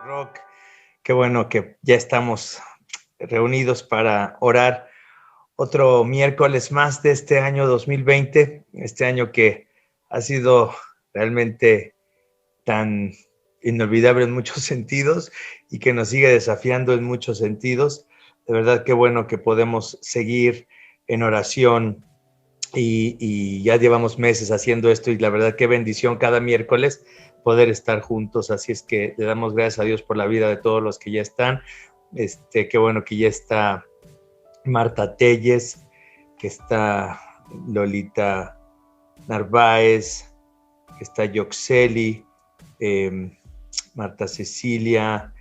Rock, qué bueno que ya estamos reunidos para orar otro miércoles más de este año 2020, este año que ha sido realmente tan inolvidable en muchos sentidos y que nos sigue desafiando en muchos sentidos. De verdad, qué bueno que podemos seguir en oración y ya llevamos meses haciendo esto y la verdad qué bendición cada miércoles poder estar juntos. Así es que le damos gracias a Dios por la vida de todos los que ya están. Qué bueno que ya está Marta Telles, que está Lolita Narváez, que está Yoxeli, Marta Cecilia,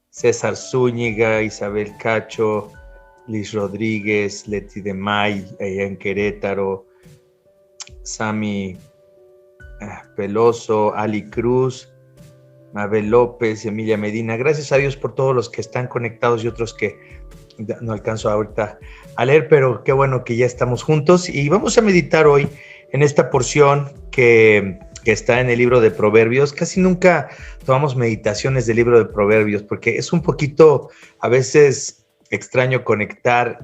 César Zúñiga, Isabel Cacho, Liz Rodríguez, Leti de May, allá en Querétaro, Sami Peloso, Ali Cruz, Mabel López, Emilia Medina. Gracias a Dios por todos los que están conectados y otros que no alcanzo ahorita a leer, pero qué bueno que ya estamos juntos y vamos a meditar hoy en esta porción que está en el libro de Proverbios. Casi nunca tomamos meditaciones del libro de Proverbios porque es un poquito a veces extraño conectar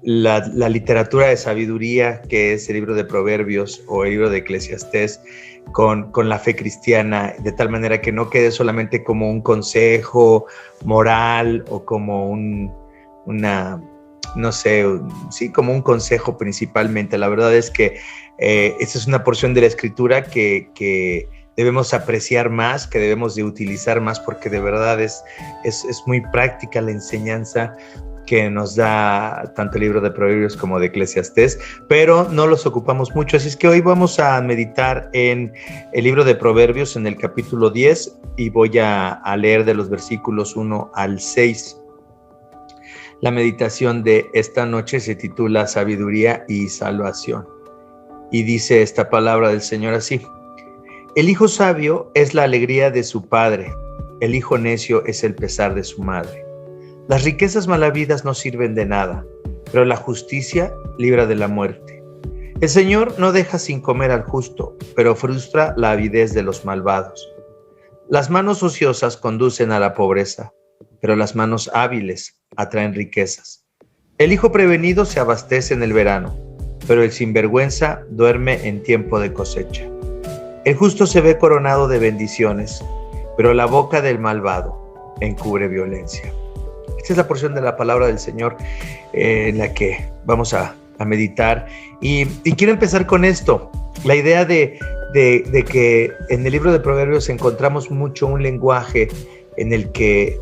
la literatura de sabiduría que es el libro de Proverbios o el libro de Eclesiastés con la fe cristiana, de tal manera que no quede solamente como un consejo moral o como como un consejo principalmente. La verdad es que esta es una porción de la escritura que debemos apreciar más, que debemos de utilizar más, porque de verdad es muy práctica la enseñanza que nos da tanto el libro de Proverbios como de Eclesiastés, pero no los ocupamos mucho. Así es que hoy vamos a meditar en el libro de Proverbios, en el capítulo 10, y voy a leer de los versículos 1 al 6. La meditación de esta noche se titula Sabiduría y Salvación. Y dice esta palabra del Señor así: El hijo sabio es la alegría de su padre, el hijo necio es el pesar de su madre. Las riquezas malavidas no sirven de nada, pero la justicia libra de la muerte. El Señor no deja sin comer al justo, pero frustra la avidez de los malvados. Las manos ociosas conducen a la pobreza, pero las manos hábiles atraen riquezas. El hijo prevenido se abastece en el verano, pero el sinvergüenza duerme en tiempo de cosecha. El justo se ve coronado de bendiciones, pero la boca del malvado encubre violencia. Esta es la porción de la palabra del Señor en la que vamos a meditar. Y quiero empezar con esto, la idea de que en el libro de Proverbios encontramos mucho un lenguaje en el que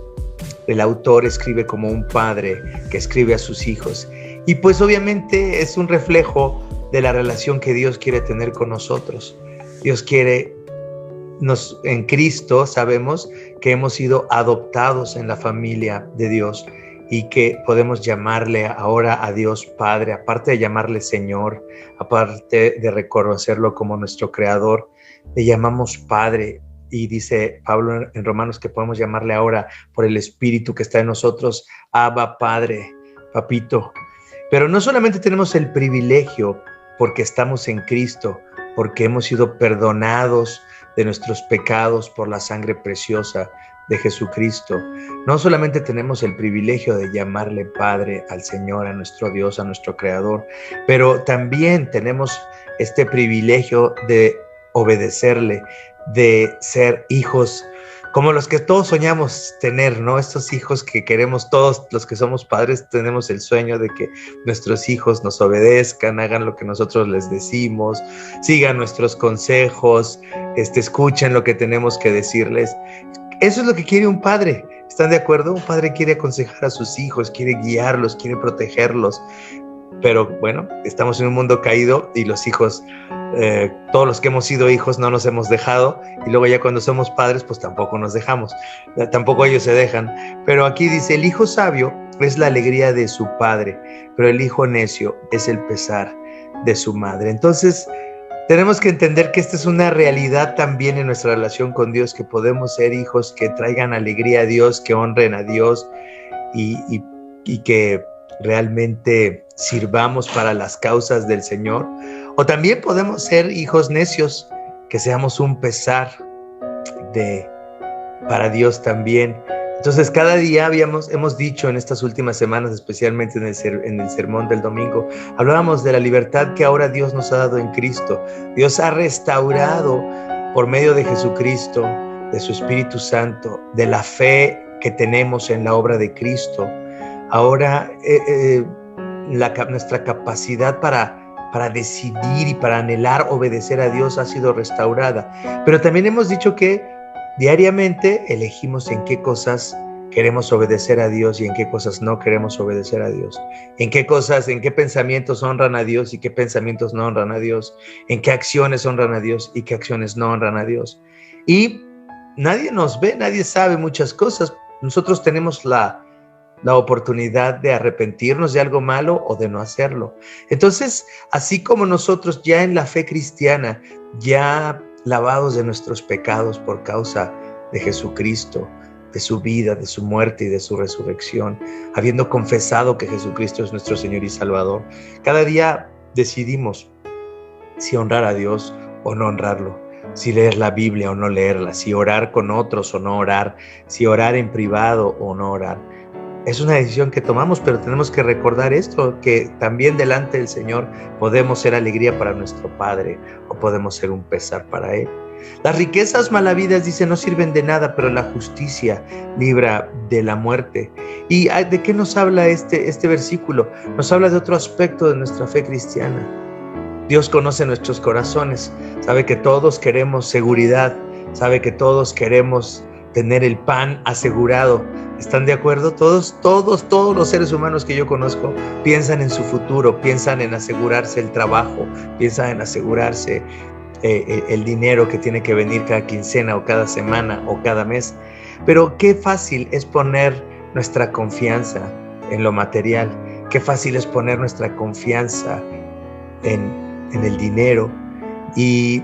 el autor escribe como un padre que escribe a sus hijos. Y pues obviamente es un reflejo de la relación que Dios quiere tener con nosotros. Dios quiere, en Cristo sabemos que hemos sido adoptados en la familia de Dios y que podemos llamarle ahora a Dios Padre, aparte de llamarle Señor, aparte de reconocerlo como nuestro Creador, le llamamos Padre. Y dice Pablo en Romanos que podemos llamarle ahora por el Espíritu que está en nosotros, Abba, Padre, Papito. Pero no solamente tenemos el privilegio porque estamos en Cristo, porque hemos sido perdonados de nuestros pecados por la sangre preciosa de Jesucristo. No solamente tenemos el privilegio de llamarle Padre al Señor, a nuestro Dios, a nuestro Creador, pero también tenemos este privilegio de obedecerle, de ser hijos como los que todos soñamos tener, ¿no? Estos hijos que queremos, todos los que somos padres tenemos el sueño de que nuestros hijos nos obedezcan, hagan lo que nosotros les decimos, sigan nuestros consejos, escuchen lo que tenemos que decirles. Eso es lo que quiere un padre, ¿están de acuerdo? Un padre quiere aconsejar a sus hijos, quiere guiarlos, quiere protegerlos. Pero bueno, estamos en un mundo caído y los hijos, todos los que hemos sido hijos no nos hemos dejado, y luego ya cuando somos padres pues tampoco nos dejamos, tampoco ellos se dejan. Pero aquí dice: el hijo sabio es la alegría de su padre, pero el hijo necio es el pesar de su madre. Entonces tenemos que entender que esta es una realidad también en nuestra relación con Dios, que podemos ser hijos que traigan alegría a Dios, que honren a Dios y que realmente sirvamos para las causas del Señor. O también podemos ser hijos necios, que seamos un pesar de para Dios también. Entonces cada día hemos dicho en estas últimas semanas, especialmente en el sermón del domingo, hablábamos de la libertad que ahora Dios nos ha dado en Cristo. Dios ha restaurado por medio de Jesucristo, de su Espíritu Santo, de la fe que tenemos en la obra de Cristo. Ahora nuestra capacidad para decidir y para anhelar obedecer a Dios ha sido restaurada. Pero también hemos dicho que diariamente elegimos en qué cosas queremos obedecer a Dios y en qué cosas no queremos obedecer a Dios. En qué pensamientos honran a Dios y qué pensamientos no honran a Dios. En qué acciones honran a Dios y qué acciones no honran a Dios. Y nadie nos ve, nadie sabe muchas cosas. Nosotros tenemos la oportunidad de arrepentirnos de algo malo o de no hacerlo. Entonces, así como nosotros ya en la fe cristiana, ya lavados de nuestros pecados por causa de Jesucristo, de su vida, de su muerte y de su resurrección, habiendo confesado que Jesucristo es nuestro Señor y Salvador, cada día decidimos si honrar a Dios o no honrarlo, si leer la Biblia o no leerla, si orar con otros o no orar, si orar en privado o no orar. Es una decisión que tomamos, pero tenemos que recordar esto, que también delante del Señor podemos ser alegría para nuestro Padre o podemos ser un pesar para Él. Las riquezas malavidas, dice, no sirven de nada, pero la justicia libra de la muerte. ¿Y de qué nos habla este versículo? Nos habla de otro aspecto de nuestra fe cristiana. Dios conoce nuestros corazones, sabe que todos queremos seguridad, sabe que todos queremos tener el pan asegurado. ¿Están de acuerdo? Todos los seres humanos que yo conozco piensan en su futuro, piensan en asegurarse el trabajo, piensan en asegurarse el dinero que tiene que venir cada quincena o cada semana o cada mes. Pero qué fácil es poner nuestra confianza en lo material, qué fácil es poner nuestra confianza en el dinero. Y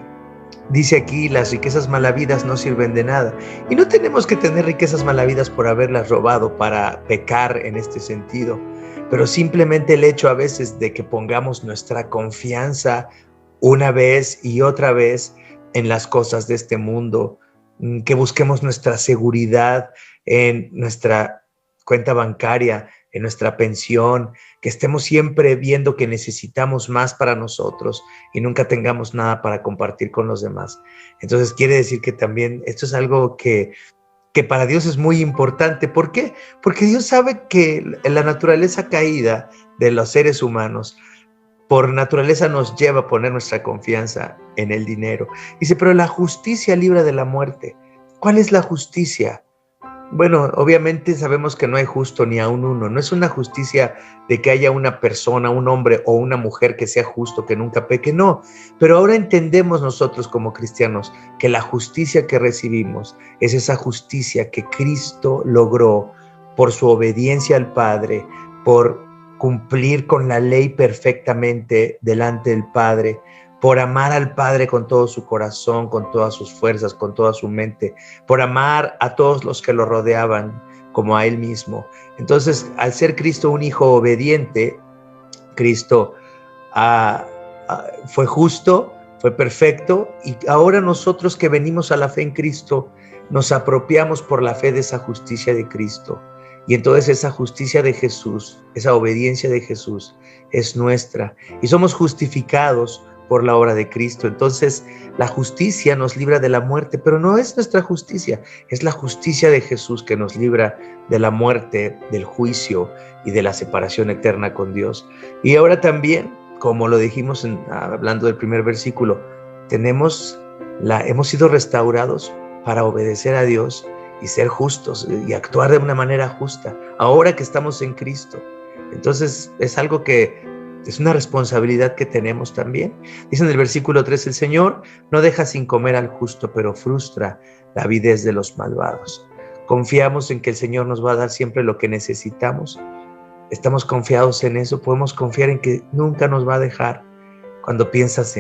dice aquí, las riquezas malavidas no sirven de nada. Y no tenemos que tener riquezas malavidas por haberlas robado para pecar en este sentido, pero simplemente el hecho a veces de que pongamos nuestra confianza una vez y otra vez en las cosas de este mundo, que busquemos nuestra seguridad en nuestra cuenta bancaria, en nuestra pensión, que estemos siempre viendo que necesitamos más para nosotros y nunca tengamos nada para compartir con los demás. Entonces quiere decir que también esto es algo que para Dios es muy importante. ¿Por qué? Porque Dios sabe que la naturaleza caída de los seres humanos por naturaleza nos lleva a poner nuestra confianza en el dinero. Dice, pero la justicia libra de la muerte. ¿Cuál es la justicia? Bueno, obviamente sabemos que no hay justo ni aun uno. No es una justicia de que haya una persona, un hombre o una mujer que sea justo, que nunca peque, no. Pero ahora entendemos nosotros como cristianos que la justicia que recibimos es esa justicia que Cristo logró por su obediencia al Padre, por cumplir con la ley perfectamente delante del Padre, por amar al Padre con todo su corazón, con todas sus fuerzas, con toda su mente, por amar a todos los que lo rodeaban como a Él mismo. Entonces, al ser Cristo un hijo obediente, Cristo fue justo, fue perfecto, y ahora nosotros que venimos a la fe en Cristo, nos apropiamos por la fe de esa justicia de Cristo. Y entonces esa justicia de Jesús, esa obediencia de Jesús es nuestra, y somos justificados por la obra de Cristo. Entonces la justicia nos libra de la muerte, pero no es nuestra justicia, es la justicia de Jesús que nos libra de la muerte, del juicio y de la separación eterna con Dios. Y ahora también, como lo dijimos hablando del primer versículo, hemos sido restaurados para obedecer a Dios y ser justos y actuar de una manera justa, ahora que estamos en Cristo. Entonces es algo que es una responsabilidad que tenemos también. Dice en el versículo 3, el Señor no deja sin comer al justo, pero frustra la avidez de los malvados. Confiamos en que el Señor nos va a dar siempre lo que necesitamos. Estamos confiados en eso, podemos confiar en que nunca nos va a dejar. Cuando piensas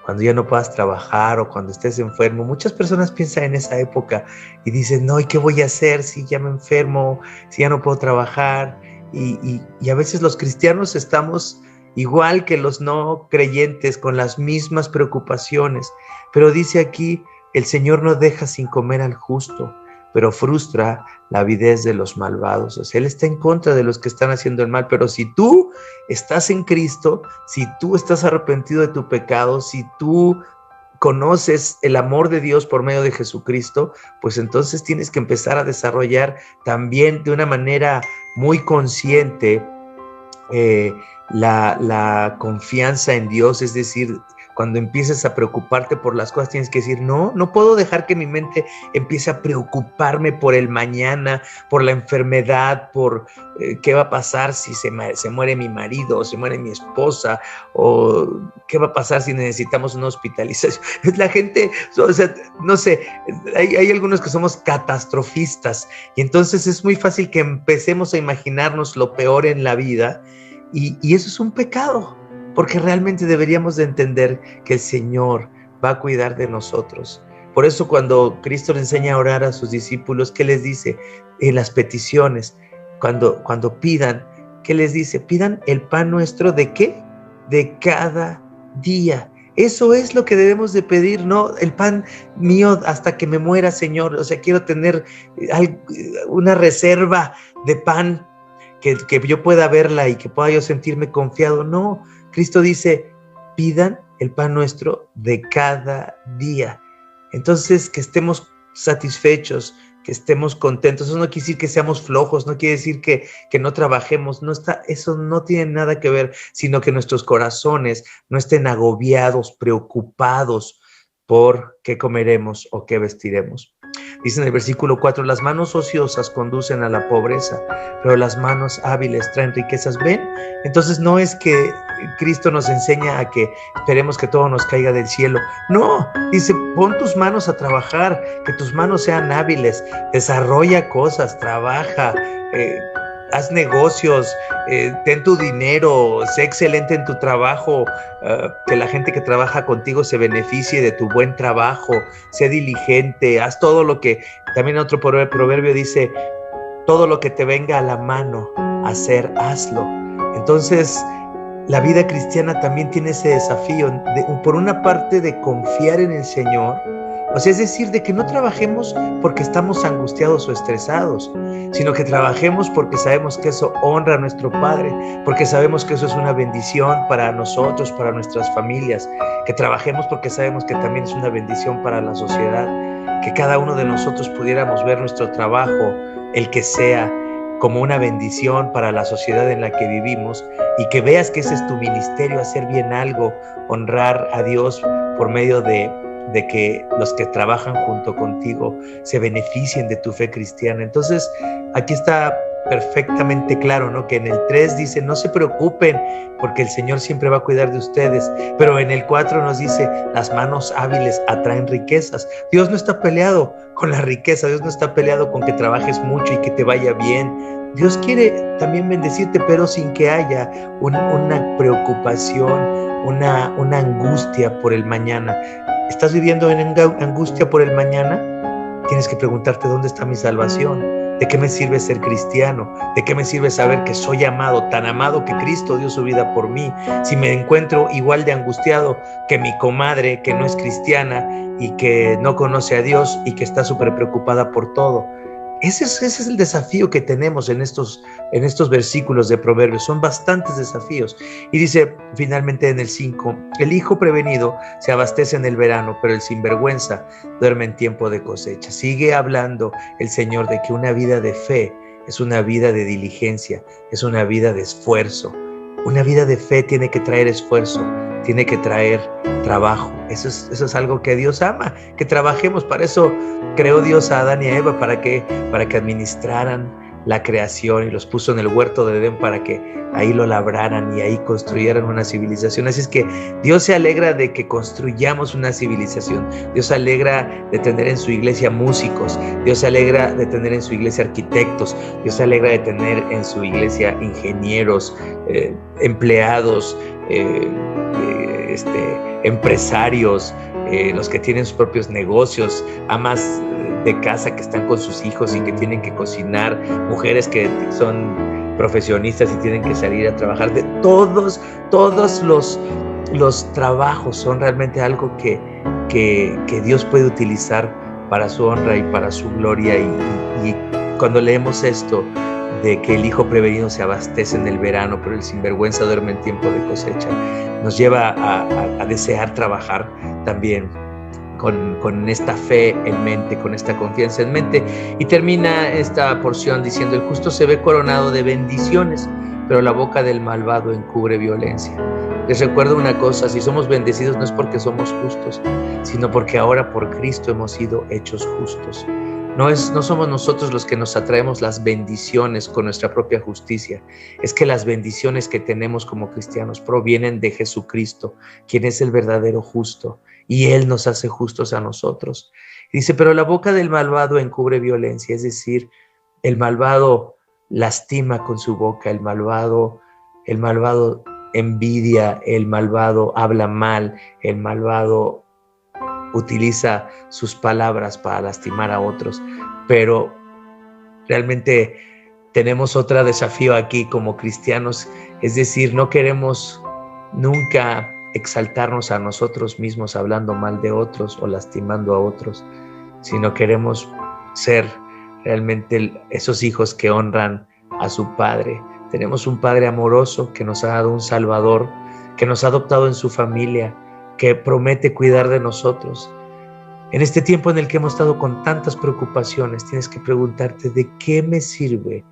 cuando ya no puedas trabajar o cuando estés enfermo, muchas personas piensan en esa época y dicen, no, ¿y qué voy a hacer si ya me enfermo, si ya no puedo trabajar? Y a veces los cristianos estamos igual que los no creyentes, con las mismas preocupaciones. Pero dice aquí, el Señor no deja sin comer al justo, pero frustra la avidez de los malvados. O sea, Él está en contra de los que están haciendo el mal, pero si tú estás en Cristo, si tú estás arrepentido de tu pecado, si tú conoces el amor de Dios por medio de Jesucristo, pues entonces tienes que empezar a desarrollar también de una manera muy consciente la confianza en Dios. Es decir, cuando empieces a preocuparte por las cosas, tienes que decir, no puedo dejar que mi mente empiece a preocuparme por el mañana, por la enfermedad, por qué va a pasar si se muere mi marido, o se muere mi esposa, o qué va a pasar si necesitamos una hospitalización. La gente, o sea, no sé, hay algunos que somos catastrofistas, y entonces es muy fácil que empecemos a imaginarnos lo peor en la vida, y eso es un pecado. Porque realmente deberíamos de entender que el Señor va a cuidar de nosotros. Por eso cuando Cristo le enseña a orar a sus discípulos, ¿qué les dice? En las peticiones, cuando pidan, ¿qué les dice? Pidan el pan nuestro, ¿de qué? De cada día. Eso es lo que debemos de pedir, ¿no? El pan mío hasta que me muera, Señor. O sea, quiero tener una reserva de pan que yo pueda verla y que pueda yo sentirme confiado. No, Cristo dice, pidan el pan nuestro de cada día. Entonces, que estemos satisfechos, que estemos contentos. Eso no quiere decir que seamos flojos, no quiere decir que no trabajemos. Eso no tiene nada que ver, sino que nuestros corazones no estén agobiados, preocupados por qué comeremos o qué vestiremos. Dice en el versículo 4, las manos ociosas conducen a la pobreza, pero las manos hábiles traen riquezas. ¿Ven? Entonces no es que Cristo nos enseña a que esperemos que todo nos caiga del cielo. No, dice, pon tus manos a trabajar, que tus manos sean hábiles, desarrolla cosas, trabaja, haz negocios, ten tu dinero, sé excelente en tu trabajo, que la gente que trabaja contigo se beneficie de tu buen trabajo, sé diligente, haz todo lo que, también otro proverbio dice, todo lo que te venga a la mano hacer, hazlo. Entonces, la vida cristiana también tiene ese desafío, por una parte de confiar en el Señor, o sea, es decir, de que no trabajemos porque estamos angustiados o estresados, sino que trabajemos porque sabemos que eso honra a nuestro Padre, porque sabemos que eso es una bendición para nosotros, para nuestras familias, que trabajemos porque sabemos que también es una bendición para la sociedad, que cada uno de nosotros pudiéramos ver nuestro trabajo, el que sea, como una bendición para la sociedad en la que vivimos, y que veas que ese es tu ministerio, hacer bien algo, honrar a Dios por medio de que los que trabajan junto contigo se beneficien de tu fe cristiana. Entonces, aquí está perfectamente claro, ¿no? Que en el 3 dice, no se preocupen, porque el Señor siempre va a cuidar de ustedes. Pero en el 4 nos dice, las manos hábiles atraen riquezas. Dios no está peleado con la riqueza, Dios no está peleado con que trabajes mucho y que te vaya bien. Dios quiere también bendecirte, pero sin que haya una preocupación, una angustia por el mañana. ¿Estás viviendo en angustia por el mañana? Tienes que preguntarte, ¿dónde está mi salvación? ¿De qué me sirve ser cristiano? ¿De qué me sirve saber que soy amado, tan amado que Cristo dio su vida por mí? Si me encuentro igual de angustiado que mi comadre, que no es cristiana y que no conoce a Dios y que está súper preocupada por todo. Ese es el desafío que tenemos en estos versículos de Proverbios. Son bastantes desafíos. Y dice finalmente en el 5, el hijo prevenido se abastece en el verano, pero el sinvergüenza duerme en tiempo de cosecha. Sigue hablando el Señor de que una vida de fe es una vida de diligencia, es una vida de esfuerzo. Una vida de fe tiene que traer esfuerzo, tiene que traer trabajo. Eso es algo que Dios ama, que trabajemos. Para eso creó Dios a Adán y a Eva, para que administraran la creación, y los puso en el huerto de Edén para que ahí lo labraran y ahí construyeran una civilización. Así es que Dios se alegra de que construyamos una civilización. Dios se alegra de tener en su iglesia músicos. Dios se alegra de tener en su iglesia arquitectos. Dios se alegra de tener en su iglesia ingenieros, empleados, empresarios, los que tienen sus propios negocios, amas de casa que están con sus hijos y que tienen que cocinar, mujeres que son profesionistas y tienen que salir a trabajar. De todos los trabajos son realmente algo que Dios puede utilizar para su honra y para su gloria. Y cuando leemos esto, de que el hijo prevenido se abastece en el verano, pero el sinvergüenza duerme en tiempo de cosecha, nos lleva a desear trabajar también con esta fe en mente, con esta confianza en mente. Y termina esta porción diciendo: el justo se ve coronado de bendiciones, pero la boca del malvado encubre violencia. Les recuerdo una cosa: si somos bendecidos no es porque somos justos, sino porque ahora por Cristo hemos sido hechos justos. No somos nosotros los que nos atraemos las bendiciones con nuestra propia justicia. Es que las bendiciones que tenemos como cristianos provienen de Jesucristo, quien es el verdadero justo, y Él nos hace justos a nosotros. Dice: pero la boca del malvado encubre violencia, es decir, el malvado lastima con su boca, el malvado envidia, el malvado habla mal, el malvado utiliza sus palabras para lastimar a otros. Pero realmente tenemos otro desafío aquí como cristianos, es decir, no queremos nunca exaltarnos a nosotros mismos hablando mal de otros o lastimando a otros, sino queremos ser realmente esos hijos que honran a su Padre. Tenemos un Padre amoroso que nos ha dado un Salvador, que nos ha adoptado en su familia, que promete cuidar de nosotros. En este tiempo en el que hemos estado con tantas preocupaciones, tienes que preguntarte: ¿de qué me sirve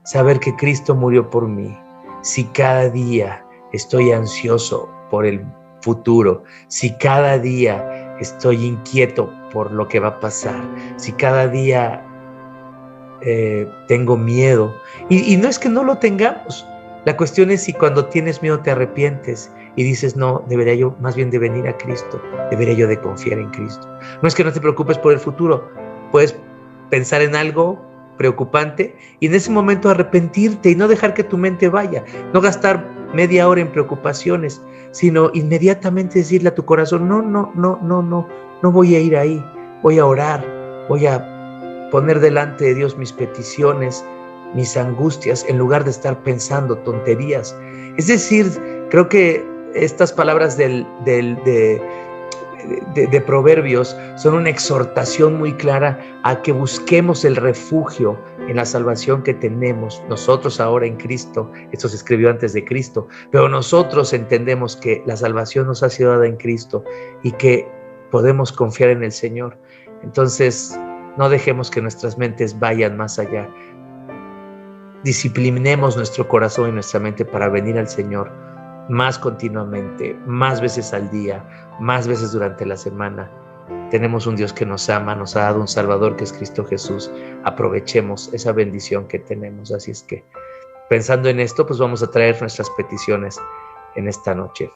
saber que Cristo murió por mí si cada día estoy ansioso por el futuro, si cada día estoy inquieto por lo que va a pasar, si cada día tengo miedo? Y no es que no lo tengamos. La cuestión es si cuando tienes miedo te arrepientes y dices: no, debería yo más bien de venir a Cristo, debería yo de confiar en Cristo. No es que no te preocupes por el futuro, puedes pensar en algo preocupante y en ese momento arrepentirte y no dejar que tu mente vaya, no gastar media hora en preocupaciones, sino inmediatamente decirle a tu corazón: no voy a ir ahí, voy a orar, voy a poner delante de Dios mis peticiones, mis angustias, en lugar de estar pensando tonterías. Es decir, creo que estas palabras de Proverbios son una exhortación muy clara a que busquemos el refugio en la salvación que tenemos nosotros ahora en Cristo. Esto se escribió antes de Cristo, pero nosotros entendemos que la salvación nos ha sido dada en Cristo y que podemos confiar en el Señor. Entonces, no dejemos que nuestras mentes vayan más allá. Disciplinemos nuestro corazón y nuestra mente para venir al Señor más continuamente, más veces al día, más veces durante la semana. Tenemos un Dios que nos ama, nos ha dado un Salvador que es Cristo Jesús. Aprovechemos esa bendición que tenemos. Así es que, pensando en esto, pues vamos a traer nuestras peticiones en esta noche.